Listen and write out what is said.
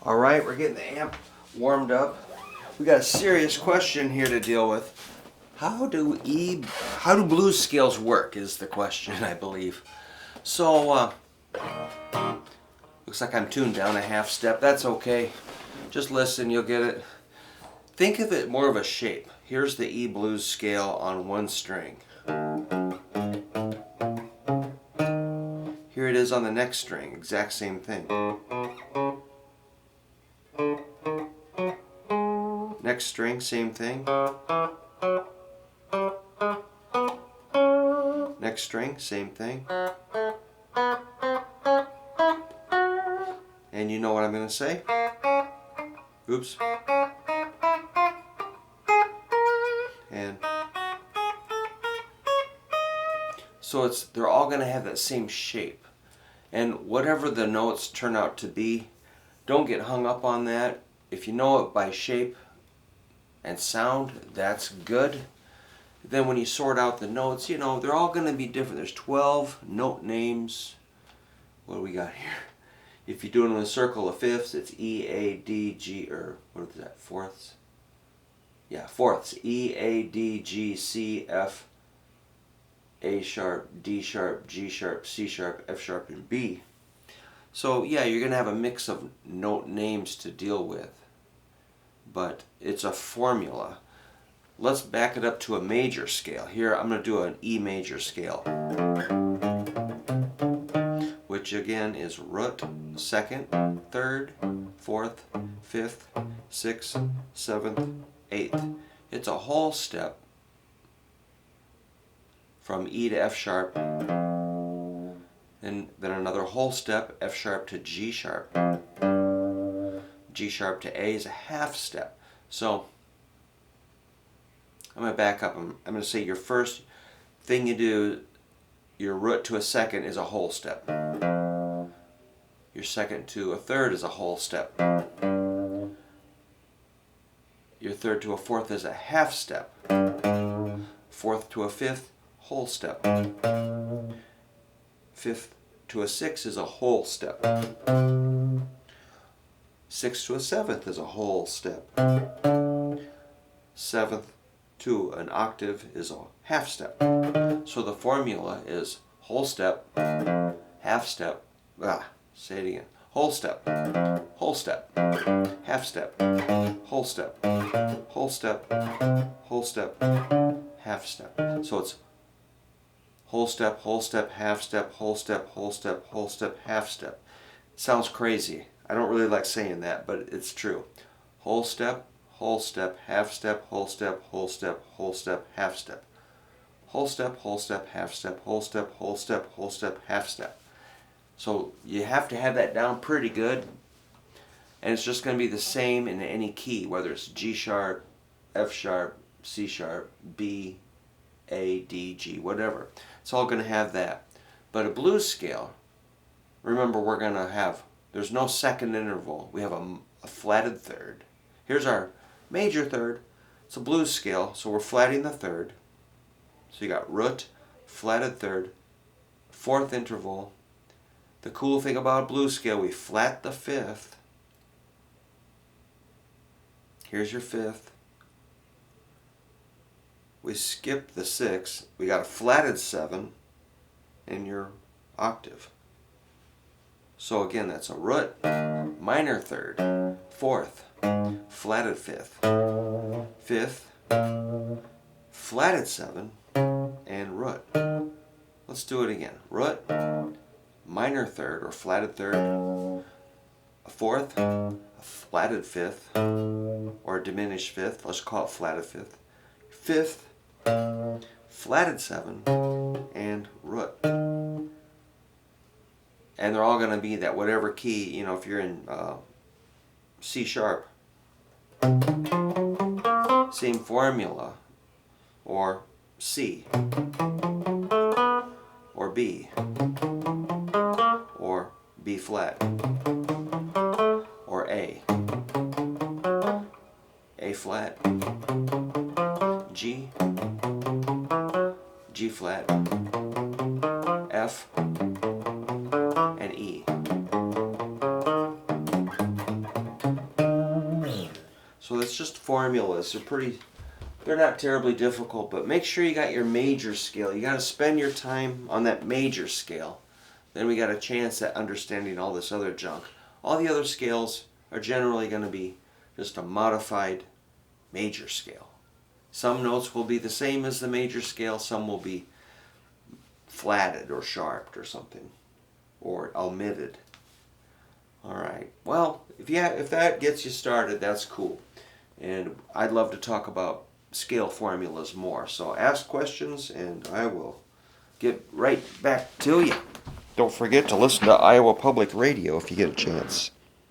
All right, we're getting the amp warmed up. We got a serious question here to deal with. How do blues scales work is the question, I believe. So, looks like I'm tuned down a half step. That's okay. Just listen, you'll get it. Think of it more of a shape. Here's the E blues scale on one string. Here it is on the next string, exact same thing. Next string, same thing. Next string, same thing. And you know what I'm going to say? Oops. And so they're all going to have that same shape. And whatever the notes turn out to be, don't get hung up on that. If you know it by shape and sound, that's good. Then when you sort out the notes, you know, they're all going to be different. There's 12 note names. What do we got here? If you do it in a circle of fifths, it's E, A, D, G, or what is that, fourths? Yeah, fourths. E, A, D, G, C, F, A sharp, D sharp, G sharp, C sharp, F sharp, and B. So yeah, you're going to have a mix of note names to deal with. But it's a formula. Let's back it up to a major scale. Here I'm going to do an E major scale, which again is root, second, third, fourth, fifth, sixth, seventh, eighth. It's a whole step from E to F sharp, and then another whole step, F sharp to G sharp. G sharp to A is a half step. So I'm going to back up. I'm going to say your first thing you do, your root to a second is a whole step. Your second to a third is a whole step. Your third to a fourth is a half step. Fourth to a fifth, whole step. Fifth to a sixth is a whole step. Sixth to a seventh is a whole step. Seventh to an octave is a half step. So the formula is whole step, half step, say it again, whole step, half step, whole step, whole step, whole step, half step. So it's whole step, half step, whole step, whole step, whole step, half step. Sounds crazy. I don't really like saying that, but it's true. Whole step, half step, whole step, half step. Whole step, half step, whole step, half step. So you have to have that down pretty good. And it's just going to be the same in any key, whether it's G sharp, F sharp, C sharp, B, A, D, G, whatever. It's all going to have that. But a blues scale, remember we're going to have, there's no second interval. We have a flatted third. Here's our major third. It's a blues scale, so we're flatting the third. So you got root, flatted third, fourth interval. The cool thing about a blues scale, we flat the fifth. Here's your fifth. We skip the sixth. We got a flatted seven in your octave. So again, that's a root, minor third, fourth, flatted fifth, fifth, flatted seven, and root. Let's do it again. Root, minor third or flatted third, a fourth, a flatted fifth, or a diminished fifth. Let's call it flatted fifth. Fifth, flatted seven, and root. And they're all going to be that whatever key, you know, if you're in C sharp, same formula, or C, or B, or B flat, or A flat, G, G flat, F, and E. just formulas. They're not terribly difficult, but make sure you got your major scale. You got to spend your time on that major scale. Then we got a chance at understanding all this other junk. All the other scales are generally going to be just a modified major scale. Some notes will be the same as the major scale, some will be flatted or sharped or something, or omitted. Alright, well, if that gets you started, that's cool. And I'd love to talk about scale formulas more. So ask questions and I will get right back to you. Don't forget to listen to Iowa Public Radio if you get a chance.